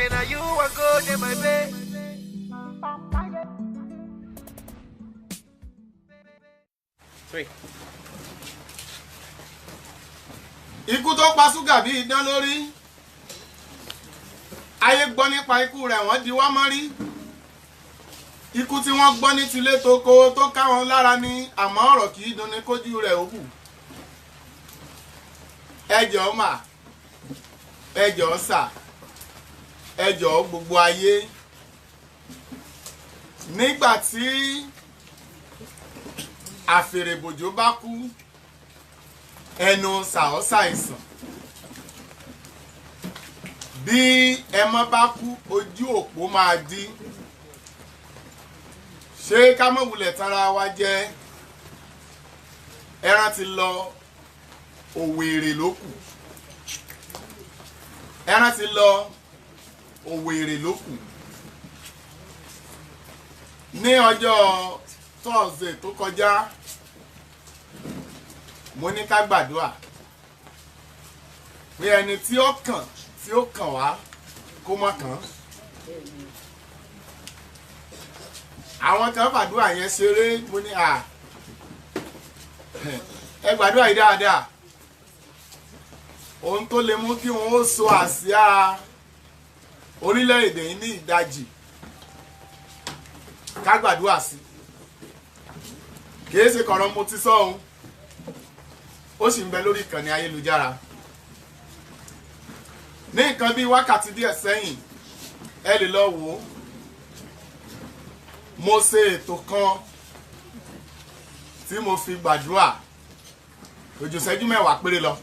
now you want go to my bed. Three. Ikú tó pa Suga bí idán lórí. Ayé gbọ́ nípa ikú rẹ̀ wọ́n di wá mọ́rí. Ikú tí wọ́n gbọ́ ní tilé toko tó ká wọn lára ni àmọ́ ọ̀rọ̀ kì í dùn ní kójú rẹ̀ ó kù. Ẹ jọ̀ọ́ mà, ẹ jọ̀ọ́ sà, ẹ jọ̀ọ́ gbogbo ayé. Nígbà tí àfèrèbòjò bá kú, ẹnu sàó ṣàìsàn. Bí ẹmọ bá kú, ojú òpó máa dí. Ṣé ká mọ̀ wulẹ̀ tara wa jẹ́? Ẹran ti lọ, òwèrè ló kù. Ẹran ti lọ, òwèrè ló kù. Ní ọjọ́ Thursday tó kọjá, mo ní ká gbàdúrà pé ẹni tí ó kàn wá kó má kàn. Àwọn kan fàdúrà yẹn ṣeré, mo ní ẹ gbàdúrà yìí dáadáa. Ohun tó lè mú kí wọn ó so àsíá orílẹ̀-èdè yìí ní ìdajì ká gbàdúrà sí. Kìí ṣe kọ̀rọ̀ mo ti sọ ohun, ó sì ń bẹ lórí ìkànnì ayélujára. Ní nǹkan bí wákàtí díẹ̀ sẹ́yìn, ẹ lè lọ wò ó. Mo ṣe ètò kan tí mo fi gbàdúrà ojú ìṣẹ́jú 10 péré lọ.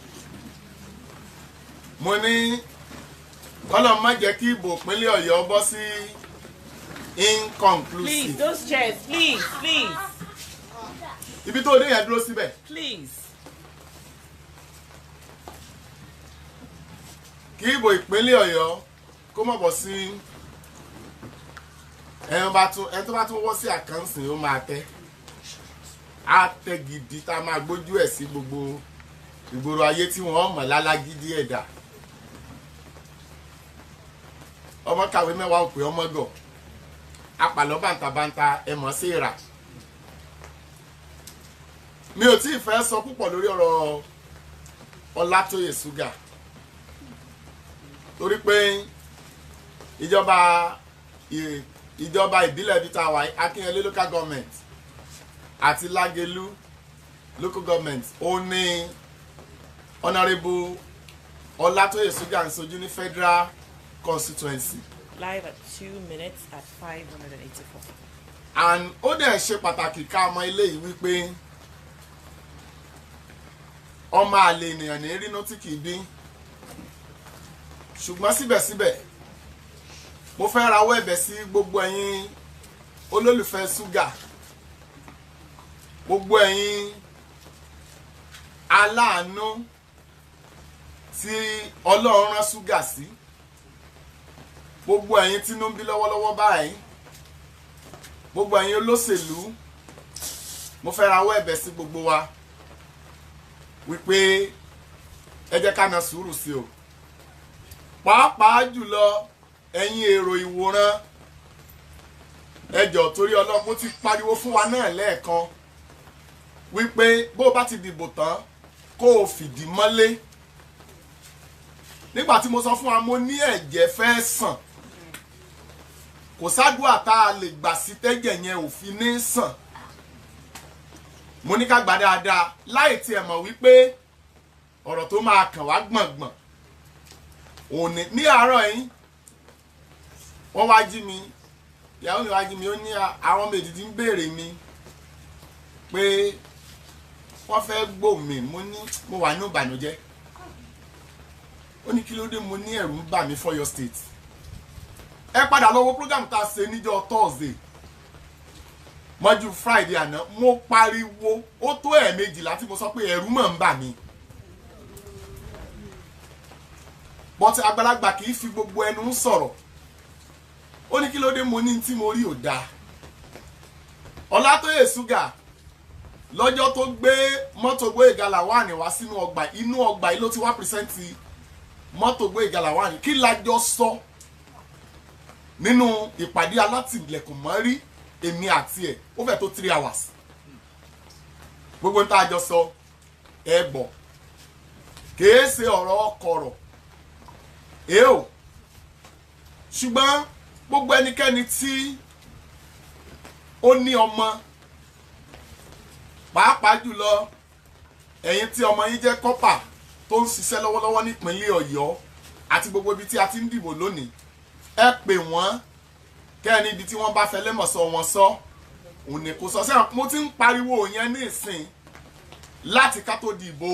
Mo ní kọ́lọ̀ má jẹ́ kí ìbò ìpínlẹ̀ Ọ̀yọ́ bọ́ sí inconclusive. Please, those chairs, please. Ibi tó dé yẹn dúró síbẹ̀. Please. Kí ìbò ìpínlẹ̀ Ọ̀yọ́ kó má bọ́ sí ẹni tó bá tún wọ́ sí àkáǹsì ó máa tẹ́. Á tẹ́ gidi tá a máa gbójú ẹ̀ sí gbogbo ìgboro ayé tí wọ́n mọ̀ lálágídí ẹ̀dá. Ọmọ kàwé mẹ́wàá òpè ọmọ gọ̀. Apàlọ́ bàǹtàbàǹtà ẹ̀mọ́ sí ìrà. Mi ò tí ì fẹ́ sọ púpọ̀ lórí ọ̀rọ̀ Ọlátóyè Suga. Torí pé ìjọba ìbílẹ̀ bíi tàwa Akínyẹlé local government àti Lágelú local government ó ní Honourable Ọlátóyè Suga ń sojú ní federal constituency. Live at 2 minutes at 584. And ó dẹ̀ ṣe pàtàkì ká mọ̀ eléyìí wípé ọmọ àlè ènìyàn ní rínú tí kìí bí. Ṣùgbọ́n síbẹ̀síbẹ̀ mo fẹ́ rawọ́ ẹ̀bẹ̀ sí gbogbo ẹ̀yin olólùfẹ́ Suga, gbogbo ẹ̀yin aláàánú tí Ọlọ́run rán Suga sí, gbogbo ẹ̀yin tí inú ń bí lọ́wọ́lọ́wọ́ báyìí, gbogbo ẹ̀yin olóṣèlú, mo fẹ́ rawọ́ ẹ̀bẹ̀ sí gbogbo wa wípé ẹ jẹ́ ká na sùúrù sí o. Pàápàá jùlọ ẹ̀yin èrò ìwòran, ẹ jọ̀ọ́ torí Ọlọ́run, mo ti pariwo fún wa náà lẹ́ẹ̀kan wípé bó bá ti dìbò tán kó o fìdí mọ́lé. Nígbà tí mo sọ fún wa, mo ní ẹ̀jẹ̀ fẹ́ sàn, kò sádùá tá a lè gbà sí tẹ́jẹ̀ yẹn ò fi ní sàn. Mo ní ká gbà dáadáa láì tiẹ̀ mọ̀ wípé ọ̀rọ̀ tó máa kàn wá gbọ̀ngbọ̀n òní. Ní àárọ̀ yìí wọ́n wá jí mi, ìyàwó mi wá jí mi, ó ní àwọn méjì ń béèrè mi pé wọ́n fẹ́ gbó mi. Mo ní mo wà ní ìbànújẹ́. Ó ní kí ló dé? Mo ní ẹ̀rù ń bà mí for your state. Ẹ padà lọ wo program tá a ṣe níjọ́ Thursday mọ́jú Friday àná, mo pariwo ó tó ẹ̀ẹ̀mejìlá tí mo sọ pé ẹ̀rù mọ̀ ń bà mí. But àgbàlagbà kì í fi gbogbo ẹnu sọ̀rọ̀. Ó ní kí ló dé? Mo ní tí mo rí ò dáa. Ọlátóyè Suga lọ́jọ́ tó gbé mọ́tò Gboyega Lawani wá sínú ọgbà, inú ọgbà yìí ló ti wá pírísẹ́ǹtì mọ́tò Gboyega Lawani. Kí la jọ sọ nínú ìpàdé alátìlẹ̀kùn mọ́rí èmi àti ẹ̀ ó fẹ́ tó 3 hours gbogbo ń tá a jọ sọ ẹ gbọ́ kìí ṣe ọ̀rọ̀ kọ̀rọ̀ èèò ṣùgbọ́n gbogbo ẹnikẹ́ni tí ó ní ọmọ pàápàá jùlọ ẹ̀yin tí ọmọ yín jẹ́ kọ́pà tó ń ṣiṣẹ́ lọ́wọ́lọ́wọ́ nípínlẹ̀ Ọ̀yọ́ àti gbogbo ibi tí a ti ń dìbò lónìí ẹ pè wọ́n kẹ́ni ibi tí wọ́n bá fẹ́ lẹ́mọ̀sọ wọn sọ òun ni kò sọ sẹ́wọ̀n mo ti ń pariwo yẹn ní ìsìn láti ká tó dìbò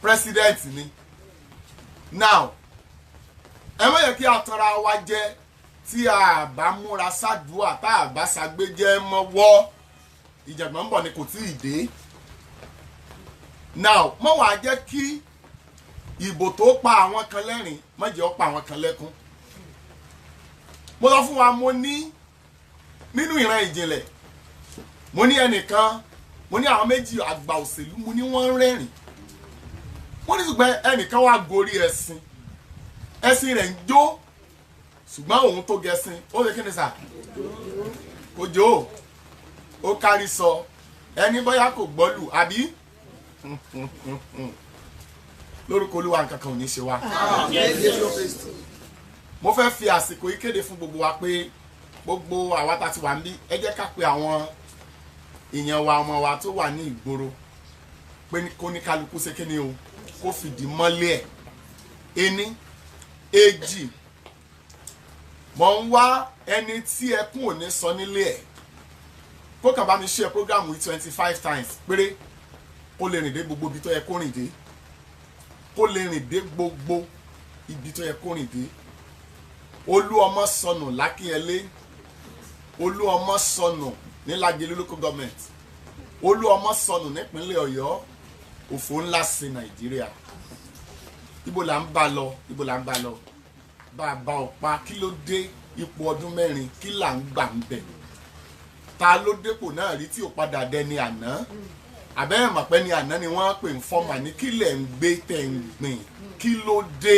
president ni now ẹ má yẹ kí a tanra wa jẹ tí a bá múra sádùúà tá a bá ṣàgbéjẹ mọ́wọ́ ìjàgbọ́n ń bọ̀ ni kò tí ì dé now mọ́ wàá jẹ́ kí ìbò tó pa àwọn kan lẹ́rìn má jẹ́ ó pa àwọn kan lẹ́kún mo sọ fún wa mo ní nínú ìran ìjìnlẹ̀ mo ní ẹnìkan mo ní àwọn méjì àgbà òṣèlú mo ní wọ́n ń rẹ́rìn wọ́n ní ṣùgbọ́n ẹnìkan wá gorí ẹṣin rẹ̀ ń jó ṣùgbọ́n òun tó gẹṣin ó lè kí ni sà kò jó ó kárí sọ ẹni bóyá kò gbọ́lù àbí lórúkọ Olúwa nǹkan kan ò ní ṣe wá. mo fẹ́ fi àsìkò yìí kéde fún gbogbo wa pé gbogbo àwa tá ti wà ń bí ẹ jẹ́ ká pe àwọn èèyàn wa ọmọ wa tó wà ní ìgboro pé kó ní kálukú ṣe kíni o kó fìdí mọ́lẹ̀ ẹ̀ ení èjì mọ̀ ń wá ẹni tí ẹkún ò ní sọ nílé ẹ̀ kó kàn bá mi ṣe programu 25 times péré kó lè rìn dé gbogbo ibi tó yẹ kó rìn dé kó lè rìn dé gbogbo ibi tó yẹ kó rìn dé Olúọmọ sọnù l'Ákínyẹlé Olúọmọ sọnù ní Lágelú local government Olúọmọ sọnù nípínlẹ̀ Ọ̀yọ́ òfò ńlá sí Nàìjíríà ibo là ń bá lọ ibo là ń bá lọ bàbá ọ̀pá kí ló dé ipò ọdún 4 kí là ń gbà ń bẹ̀ ta ló dépò náà rí tí ò padà dẹni àná àbẹ́rẹ́ mọ̀pẹ́ ni àná ni wọ́n pè ń fọ́mà ní kí lẹ̀ ń gbé tẹ̀ ń gbìn kí ló dé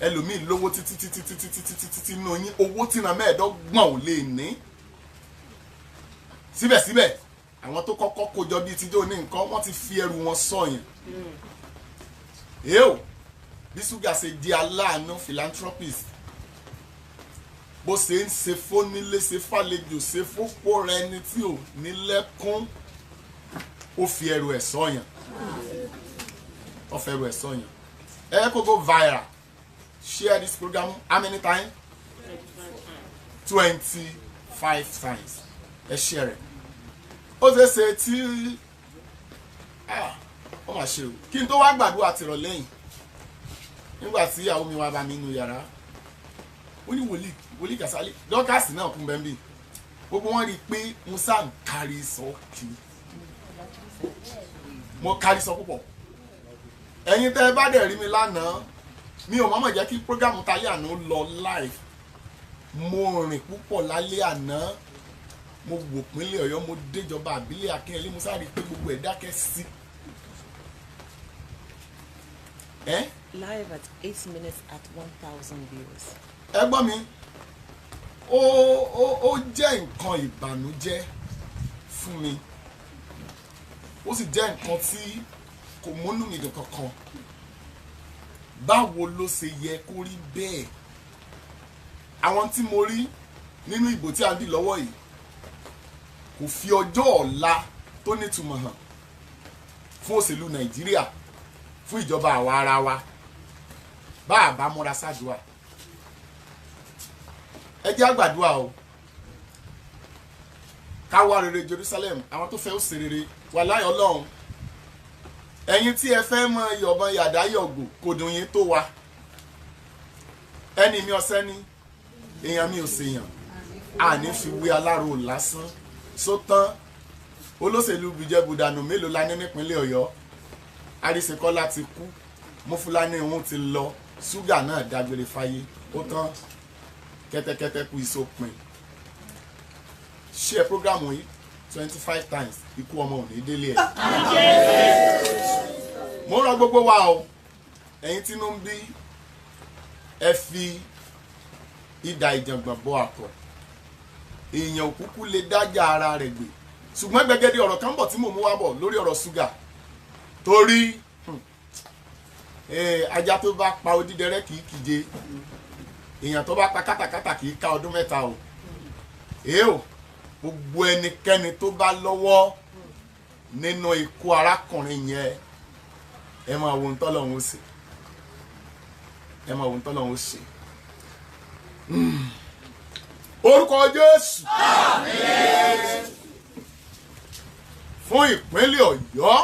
ẹlòmíì lówó títí nínú yín owó tí na mẹ́ẹ̀ẹ́dọ́gbọ̀n ò lè ní síbẹ̀síbẹ̀ àwọn tó kọ́kọ́ kójọ bíi tíjọ́ ní nǹkan wọ́n ti fi ẹrù wọn sọ̀yàn èèò bí Suga ṣe di aláàánú philanthropist bó ṣe ń ṣe fónílé ṣe fàlejò ṣe fópó rẹ ẹni tí ò nílẹ̀kùn ó fi ẹrù ẹ̀ sọ̀yàn ó fi ẹrù ẹ̀ sọ̀yàn ẹ kó go viral share this program how many times 25 times ẹ share ẹ ó ṣe ṣe tí ó mà ṣe o kí n tó wá gbàdúrà tìrọ̀ lẹ́yìn nígbà tí ìyàwó mi wá bá mi nínú yàrá ó ní wòlíì Kàsálí dọ́kàsì náà kún bẹ́ẹ̀ bí gbogbo wọn rí i pé mo sáà ń kárí sọ kiri mo kárí sọ púpọ̀ ẹ̀yin tẹ́ ẹ bá dẹ̀ rí mi lánàá mi ò mọ̀mọ̀ jẹ́ kí prógámù tayé àná lọ live mo rìn púpọ̀ lálẹ́ àná mo wò pínlẹ̀ Ọ̀yọ́ mo déjọba àbílẹ̀ Akínyẹlé mo sáré pé gbogbo ẹ̀ dákẹ́ sí. Live at 8 minutes at 1,000 viewers. ẹ gbọ́ mi ó jẹ́ nǹkan ìbànújẹ́ fún mi ó sì jẹ́ nǹkan tí kò múnú mi dùn kankan báwo ló ṣe yẹ kó rí bẹ́ẹ̀ àwọn tí mo rí nínú ìbò tí a ń dì lọ́wọ́ yìí kò fi ọjọ́ ọ̀la tó nítumọ̀ hàn fún òṣèlú Nàìjíríà fún ìjọba àwa ara wa bá a bá múra ṣáàdúà ẹ jẹ́ àgbàdúà o ká wá rere Jerusalem àwọn tó fẹ́ ó ṣe rere wà láyọ̀ Ọlọ́run ẹ̀yin tí ẹ fẹ́ mọ yọ̀bọ̀n yàdá yọ̀gbò kò dùn yín tó wa ẹni mi ọ̀sẹ́ ní èèyàn mi ò ṣèyàn àní fi wé aláró lásán sótán olóṣèlú bìjẹ́bùdànù mélòó la ní nípínlẹ̀ Ọ̀yọ́ Àríṣekọ́lá ti kú Mọ́fúlání òun ti lọ Suga náà dágbére fáyé ó tán kẹ́tẹ́kẹ́tẹ́ kú ìsopin share program yìí 25 times ikú ọmọ ò ní délé ẹ̀. mo rán gbogbo wa o ẹ̀yin tínú ń bí ẹ fi idà ìjàngbọ̀n bọ àkọ̀ èèyàn òkúkú lè dájà ara rẹ̀ gbé ṣùgbọ́n gbẹgẹdẹ ọ̀rọ̀ kan bọ̀ tí mò ń mú wá bọ̀ lórí ọ̀rọ̀ ṣúgà torí ajá tó bá pa odídẹrẹ́ kì í kíje èèyàn tó bá pa kátàkátà kì í ká ọdún mẹ́ta o gbogbo ẹnikẹ́ni tó bá lọ́wọ́ nínú ikú arákùnrin yẹn ẹ máa wo ntọ́lọ́hún ó ṣe ẹ máa wo ntọ́lọ́hún ó ṣe orúkọ Jésù fún ìpínlẹ̀ Ọ̀yọ́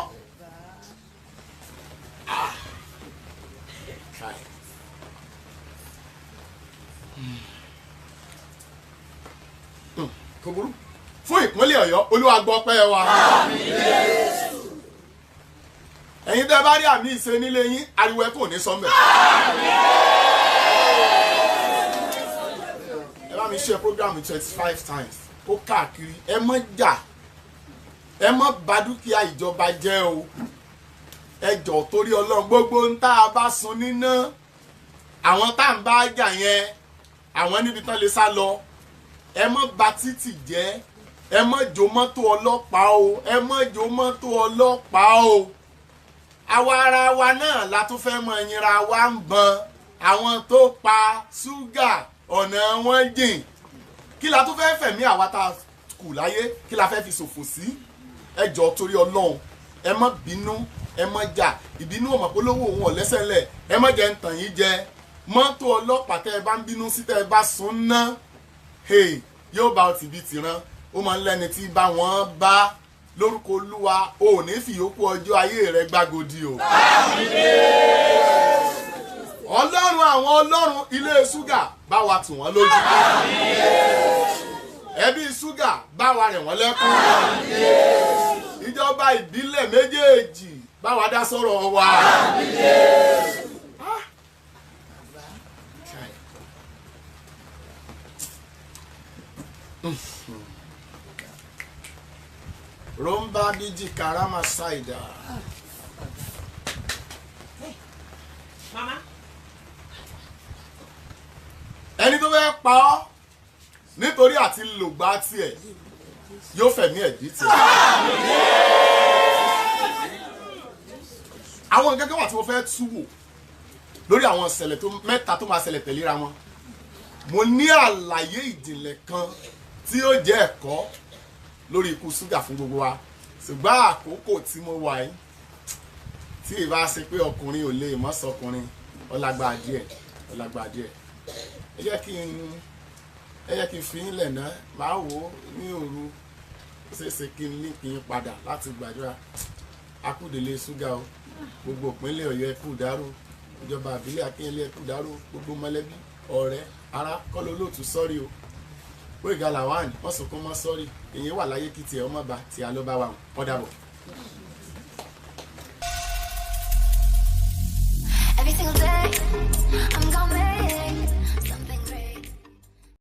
kò burú fún ìpínlẹ̀ Ọ̀yọ́ Olúwa gbọ́ ọpẹ́ wa ẹ̀yin tẹ́ bá rí àmì ìṣe nílé yín ariwo ẹ kò ní sọ́mbẹ̀ ẹ bá mi ṣe program 25 times kó káàkiri ẹ má jà ẹ má bà dúkìá ìjọba jẹ́ o ẹ jọ̀ọ́ torí Ọlọ́run gbogbo ń tá a bá sun níná àwọn tá à ń bá jà yẹn àwọn níbi tán lè sá lọ ẹ má bà títì jẹ́ ẹ má jó mọ́tò ọlọ́pàá o ẹ má jó mọ́tò ọlọ́pàá o àwa ara wa náà la tún fẹ́ mọ ìyìnra wa ń bọn àwọn tó pa ṣúgà ọ̀nà wọn jìn kí la tún fẹ́ fẹ̀mí àwa tá a kù láyé kí la fẹ́ fi ṣòfò sí ẹ jọ̀ọ́ torí Ọlọ́run ẹ má bínú ẹ má jà ìbínú ọmọ polówó òun ọ̀lẹ́sẹ̀lẹ̀ ẹ má jẹ́ ń tàn yín jẹ mọ́tò ọlọ́pàá tẹ́ ẹ bá ń bínú sí tẹ́ ẹ bá sún ná yóò bá ọtí bíi tìran ó máa ń lẹ́ni tí bá wọn bá lórúkọ Olúwa ò ní fi yòókù ọjọ́ ayé rẹ gbàgòdì o. Ọlọ́run àwọn ọlọ́run ilé ṣúgà bá wa tù wọ́n lójú. Ẹbí ṣúgà bá wa rẹ̀ wọ́n lẹ́kún. Ìjọba ìbílẹ̀ méjèèjì bá wa dá sọ̀rọ̀ wa. Romba biji karama saida. Mama. Ẹni tó fẹ́ pa ọ́ nítorí àti lògbà tiẹ̀ yóò fẹ̀mí ẹ̀ dí tiẹ̀. Àwọn nǹkan kan wà tí mo fẹ́ tú wò lórí àwọn ìṣẹ̀lẹ̀ tó mẹ́ta tó máa ṣẹlẹ̀ tẹ̀léra wọn. Mo ní àlàyé ìjìnlẹ̀ kan tí ó jẹ́ ẹ̀kọ́ lórí ikú ṣúgà fún gbogbo wa ṣùgbọ́n àkókò tí mo wà yìí tí ìbá ṣe pé ọkùnrin ò lè mọ́ sọkùnrin ọlágbá díẹ̀ ẹ jẹ́ kí n fi ilẹ̀ náà máa wò ó ní òru ó ṣeéṣe kí n lè kí n padà láti gbàdúrà akúdélé ṣúgà o gbogbo ìpínlẹ̀ Ọ̀yọ́ ẹkú dárò ìjọba àbílẹ̀ Akínyẹlé ẹkú dárò gbogbo mọ̀lẹ́bí ọ̀rẹ́ ará kọ́lọ́ olóòtú sọ́rí o pé ìgalà wà ní wọ́n sọkún mọ́ sọ́rí èyí wà láyé kí tiẹ̀ ọmọ bá tí a ló bá wà wọ́n dàbọ̀.